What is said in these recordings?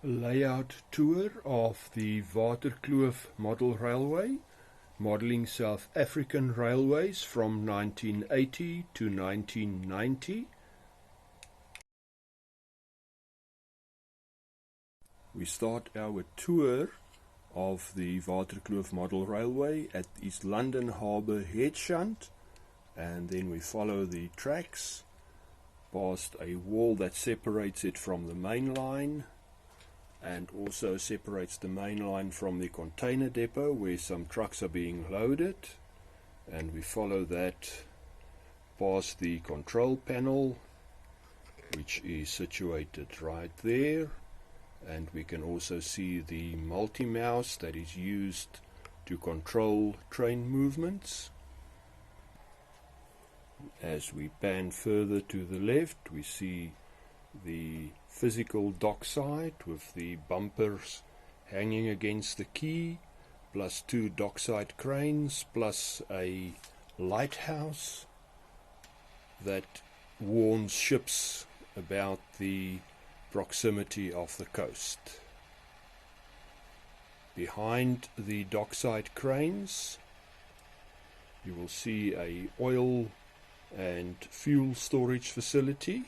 Layout tour of the Waterkloof model railway, modeling South African railways from 1980 to 1990. We start our tour of the Waterkloof model railway at East London Harbour head shunt, and then we follow the tracks past a wall that separates it from the main line, and also separates the main line from the container depot where some trucks are being loaded, and we follow that past the control panel, which is situated right there, and we can also see the multi-mouse that is used to control train movements. As we pan further to the left, we see the physical dockside with the bumpers hanging against the quay, plus two dockside cranes, plus a lighthouse that warns ships about the proximity of the coast. Behind the dockside cranes, you will see a oil and fuel storage facility.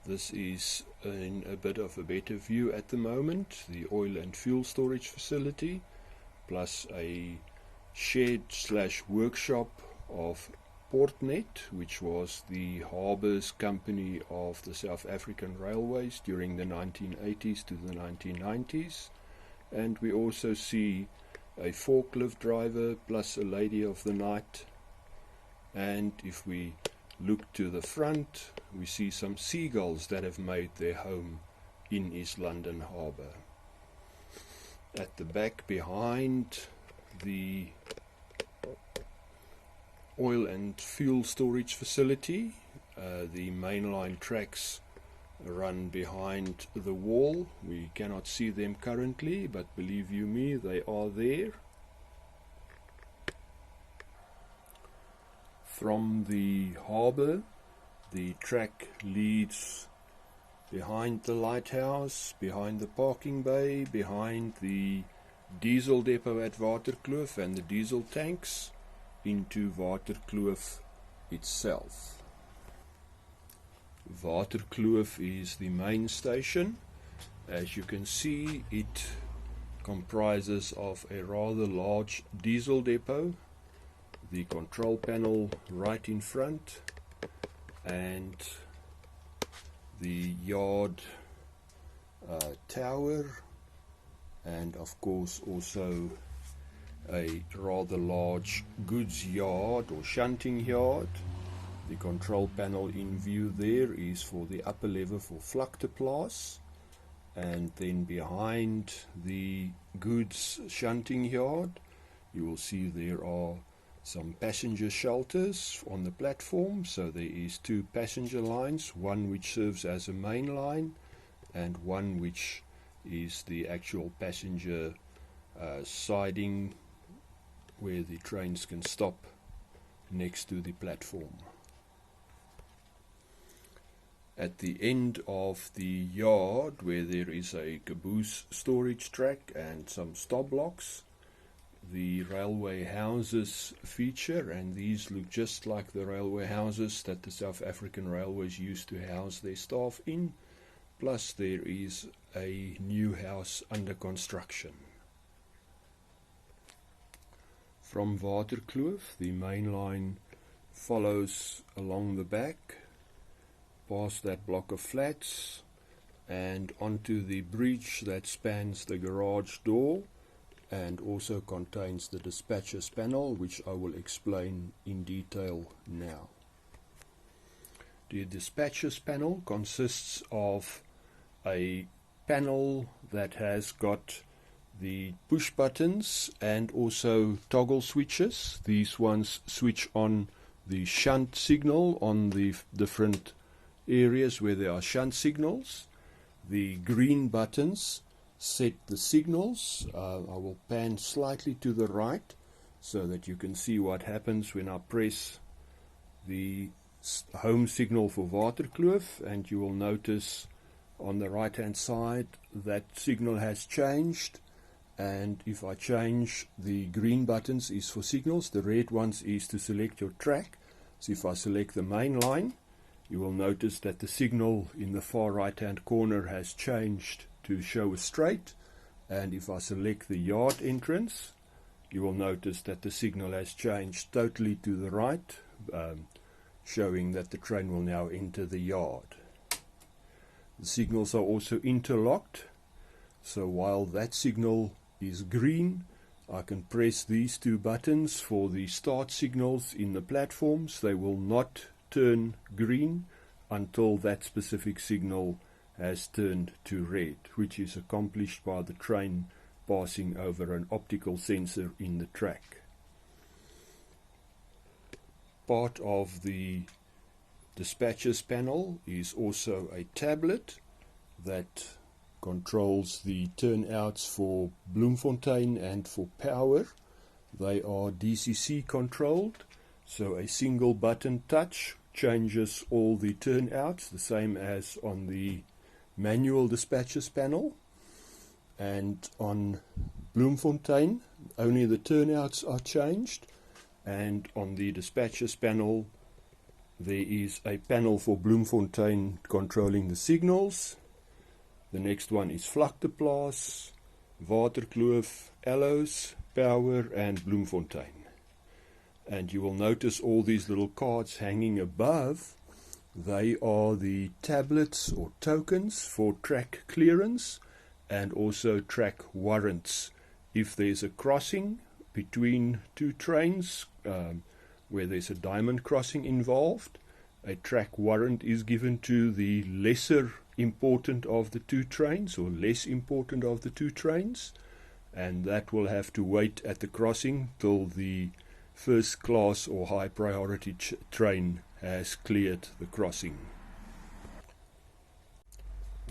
This is in a bit of a better view at the moment, the oil and fuel storage facility, plus a shed / workshop of Portnet, which was the harbours company of the South African railways during the 1980s to the 1990s. And we also see a forklift driver plus a lady of the night. And if we look to the front, we see some seagulls that have made their home in East London Harbour. At the back behind the oil and fuel storage facility, the mainline tracks run behind the wall. We cannot see them currently, but believe you me, they are there. From the harbour, the track leads behind the lighthouse, behind the parking bay, behind the diesel depot at Waterkloof and the diesel tanks, into Waterkloof itself. Waterkloof is the main station. As you can see, it comprises of a rather large diesel depot, the control panel right in front, and the yard tower, and of course also a rather large goods yard or shunting yard. The control panel in view there is for the upper level for Fluctu Plus, and then behind the goods shunting yard you will see there are some passenger shelters on the platform. So there is two passenger lines, one which serves as a main line and one which is the actual passenger siding where the trains can stop next to the platform. At the end of the yard, where there is a caboose storage track and some stop blocks, the railway houses feature, and these look just like the railway houses that the South African railways used to house their staff in, plus there is a new house under construction. From Waterkloof, the main line follows along the back, past that block of flats, and onto the bridge that spans the garage door, and also contains the dispatcher's panel, which I will explain in detail now. The dispatcher's panel consists of a panel that has got the push buttons and also toggle switches. These ones switch on the shunt signal on the different areas where there are shunt signals. The green buttons set the signals. I will pan slightly to the right so that you can see what happens when I press the home signal for Waterkloof, and you will notice on the right hand side, that signal has changed, and if I change, the green buttons is for signals, the red ones is to select your track. So if I select the main line, you will notice that the signal in the far right hand corner has changed to show a straight, and if I select the yard entrance, you will notice that the signal has changed totally to the right, showing that the train will now enter the yard. The signals are also interlocked, so while that signal is green, I can press these two buttons for the start signals in the platforms. They will not turn green until that specific signal has turned to red, which is accomplished by the train passing over an optical sensor in the track. Part of the dispatches panel is also a tablet that controls the turnouts for Bloemfontein and for power. They are DCC controlled, so a single button touch changes all the turnouts, the same as on the manual dispatches panel. And on Bloemfontein, only the turnouts are changed, and on the dispatches panel there is a panel for Bloemfontein controlling the signals. The next one is Fluctu Plus, Waterkloof, Aloes, Power and Bloemfontein. And you will notice all these little cards hanging above. They are the tablets or tokens for track clearance and also track warrants. If there's a crossing between two trains, where there's a diamond crossing involved, a track warrant is given to the lesser important of the two trains, or less important of the two trains, and that will have to wait at the crossing till the first class or high priority train has cleared the crossing.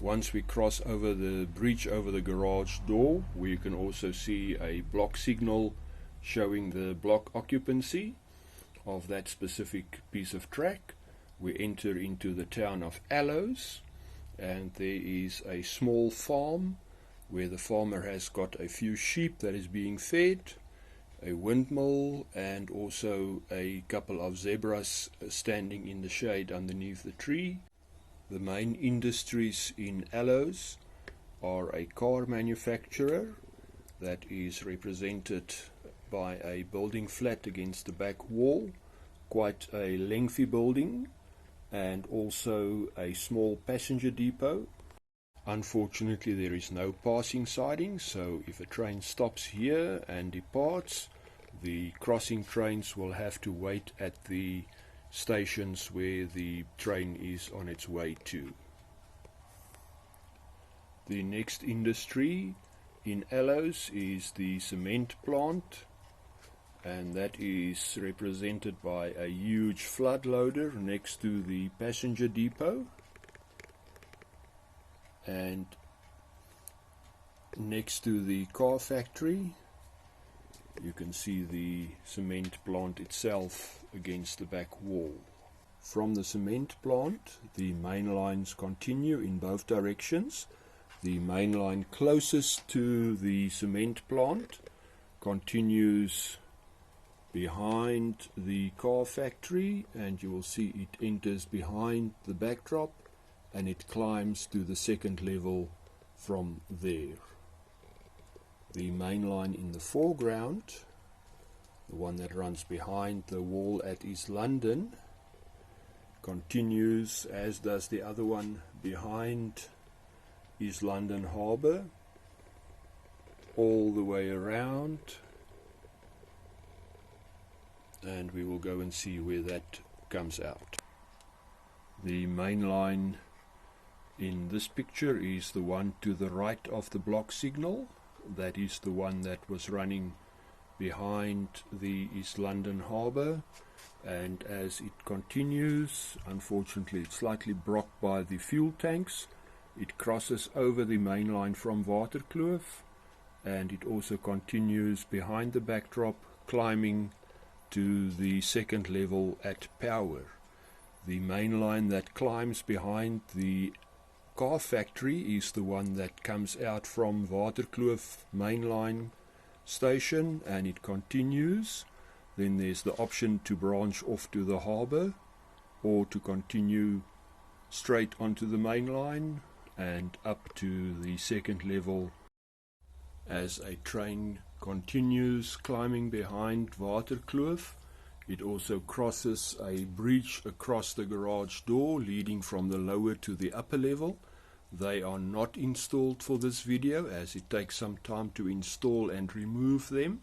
Once we cross over the bridge over the garage door, we can also see a block signal showing the block occupancy of that specific piece of track. We enter into the town of Aloes, and there is a small farm where the farmer has got a few sheep that is being fed, a windmill, and also a couple of zebras standing in the shade underneath the tree. The main industries in Aloes are a car manufacturer that is represented by a building flat against the back wall, quite a lengthy building, and also a small passenger depot. Unfortunately, there is no passing siding, so if a train stops here and departs, the crossing trains will have to wait at the stations where the train is on its way to. The next industry in Aloes is the cement plant, and that is represented by a huge flood loader next to the passenger depot, and next to the car factory you can see the cement plant itself against the back wall. From the cement plant, the main lines continue in both directions. The main line closest to the cement plant continues behind the car factory, and you will see it enters behind the backdrop and it climbs to the second level from there. The main line in the foreground, the one that runs behind the wall at East London, continues, as does the other one behind East London Harbour, all the way around, and we will go and see where that comes out. The main line in this picture is the one to the right of the block signal. That is the one that was running behind the East London Harbour, and as it continues, unfortunately it's slightly blocked by the fuel tanks. It crosses over the main line from Waterkloof, and it also continues behind the backdrop, climbing to the second level at Power. The main line that climbs behind the car factory is the one that comes out from Waterkloof mainline station and it continues. Then there's the option to branch off to the harbour or to continue straight onto the main line and up to the second level as a train continues climbing behind Waterkloof. It also crosses a bridge across the garage door leading from the lower to the upper level. They are not installed for this video as it takes some time to install and remove them,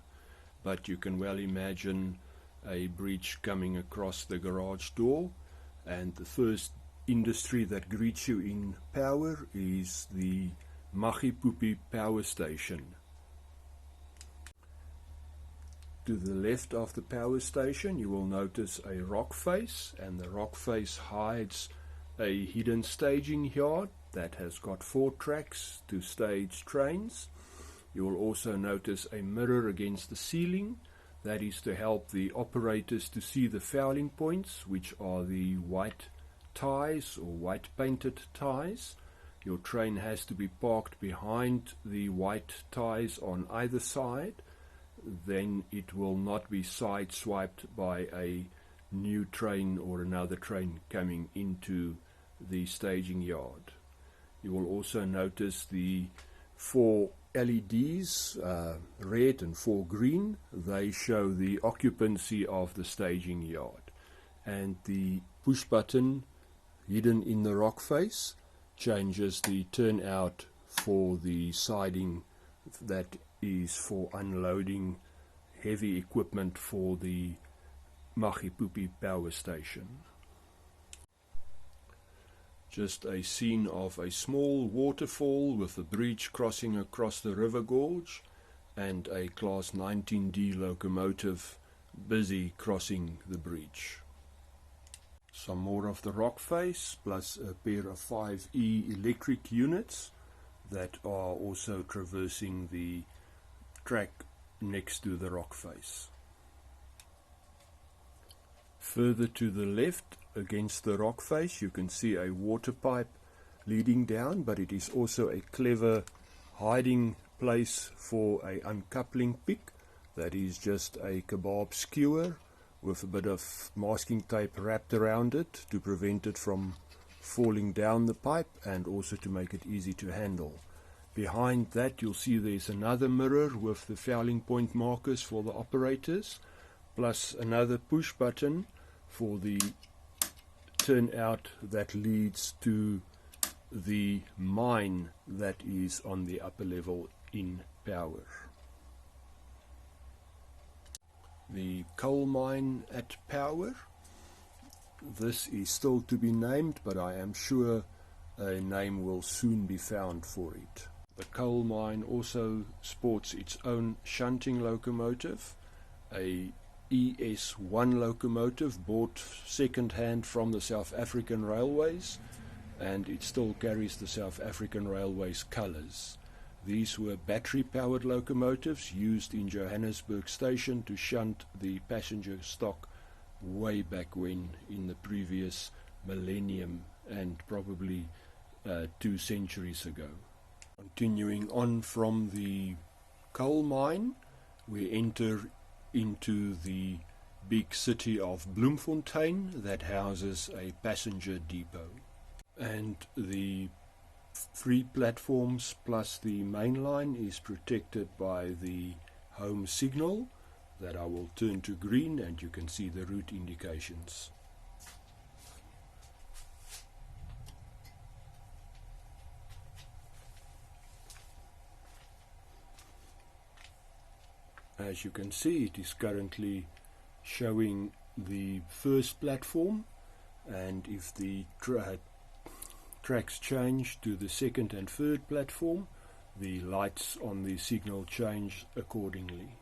but you can well imagine a bridge coming across the garage door. And the first industry that greets you in power is the Machipupi power station. To the left of the power station you will notice a rock face, and the rock face hides a hidden staging yard that has got 4 tracks to stage trains. You will also notice a mirror against the ceiling. That is to help the operators to see the fouling points, which are the white ties or white painted ties. Your train has to be parked behind the white ties on either side. Then it will not be sideswiped by a new train or another train coming into the staging yard. You will also notice the 4 LEDs, red and 4 green. They show the occupancy of the staging yard. And the push button hidden in the rock face changes the turnout for the siding that is for unloading heavy equipment for the Machipupi power station. Just a scene of a small waterfall with a bridge crossing across the river gorge and a Class 19D locomotive busy crossing the bridge. Some more of the rock face plus a pair of 5E electric units that are also traversing the track next to the rock face. Further to the left against the rock face you can see a water pipe leading down, but it is also a clever hiding place for a uncoupling pick. That is just a kebab skewer with a bit of masking tape wrapped around it to prevent it from falling down the pipe and also to make it easy to handle. Behind that you'll see there's another mirror with the fouling point markers for the operators, plus another push button for the turnout that leads to the mine that is on the upper level in power. The coal mine at power, this is still to be named, but I am sure a name will soon be found for it. The coal mine also sports its own shunting locomotive, a ES1 locomotive bought second hand from the South African Railways, and it still carries the South African Railways colours. These were battery powered locomotives used in Johannesburg station to shunt the passenger stock way back when, in the previous millennium and probably 2 centuries ago. Continuing on from the coal mine, we enter into the big city of Bloemfontein that houses a passenger depot. And the 3 platforms plus the main line is protected by the home signal that I will turn to green, and you can see the route indications. As you can see, it is currently showing the first platform, and if the tracks change to the second and third platform, the lights on the signal change accordingly.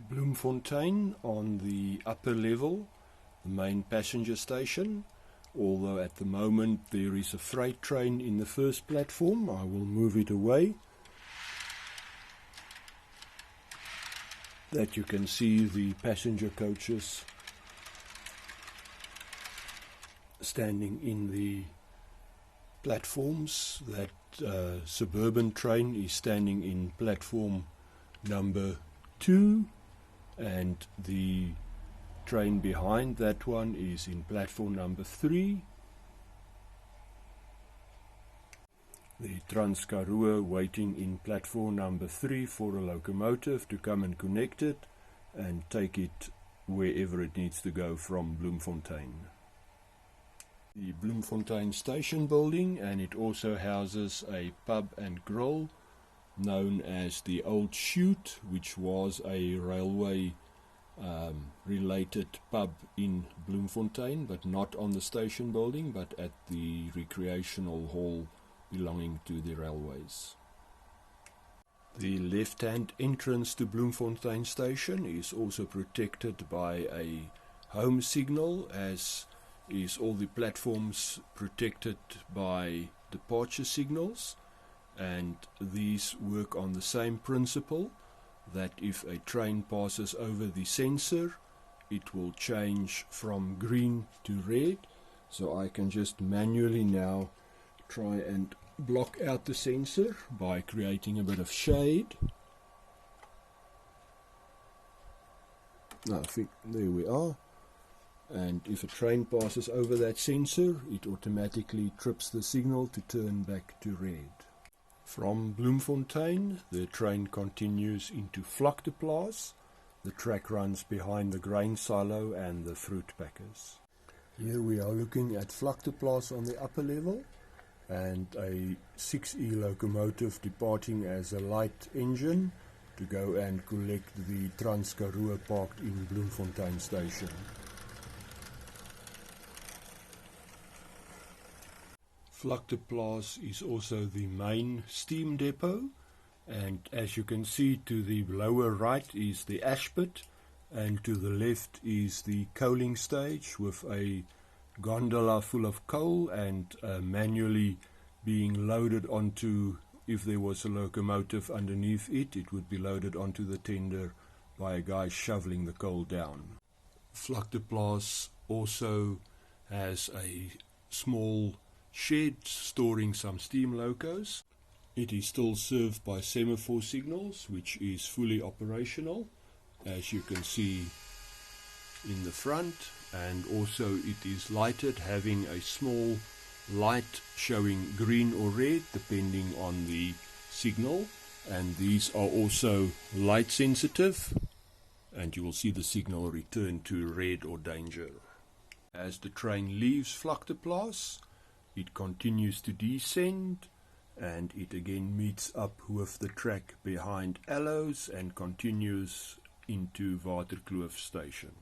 Bloemfontein on the upper level, the main passenger station, although at the moment there is a freight train in the first platform. I will move it away, that you can see the passenger coaches standing in the platforms. That suburban train is standing in platform number 2, and the train behind that one is in platform number 3. The Transkaroo waiting in platform number 3 for a locomotive to come and connect it and take it wherever it needs to go from Bloemfontein. The Bloemfontein station building, and it also houses a pub and grill known as the Old Chute, which was a railway related pub in Bloemfontein, but not on the station building, but at the recreational hall belonging to the railways. The left-hand entrance to Bloemfontein station is also protected by a home signal, as is all the platforms protected by departure signals, and these work on the same principle, that if a train passes over the sensor, it will change from green to red. So I can just manually now try and block out the sensor by creating a bit of shade. I think there we are. And if a train passes over that sensor, it automatically trips the signal to turn back to red. From Bloemfontein, the train continues into Fluctu Plus. The track runs behind the grain silo and the fruit packers. Here we are looking at Fluctu Plus on the upper level, and a 6E locomotive departing as a light engine to go and collect the Transkaroo parked in Bloemfontein station. Fluctu Plus is also the main steam depot, and as you can see, to the lower right is the ash pit, and to the left is the coaling stage with a gondola full of coal and manually being loaded onto, if there was a locomotive underneath it, it would be loaded onto the tender by a guy shoveling the coal down. Fluctu Plus also has a small shed storing some steam locos. It is still served by semaphore signals, which is fully operational, as you can see in the front, and also it is lighted, having a small light showing green or red depending on the signal, and these are also light sensitive, and you will see the signal return to red or danger. As the train leaves Fluctu Plus, it continues to descend, and it again meets up with the track behind Aloes and continues into Waterkloof station.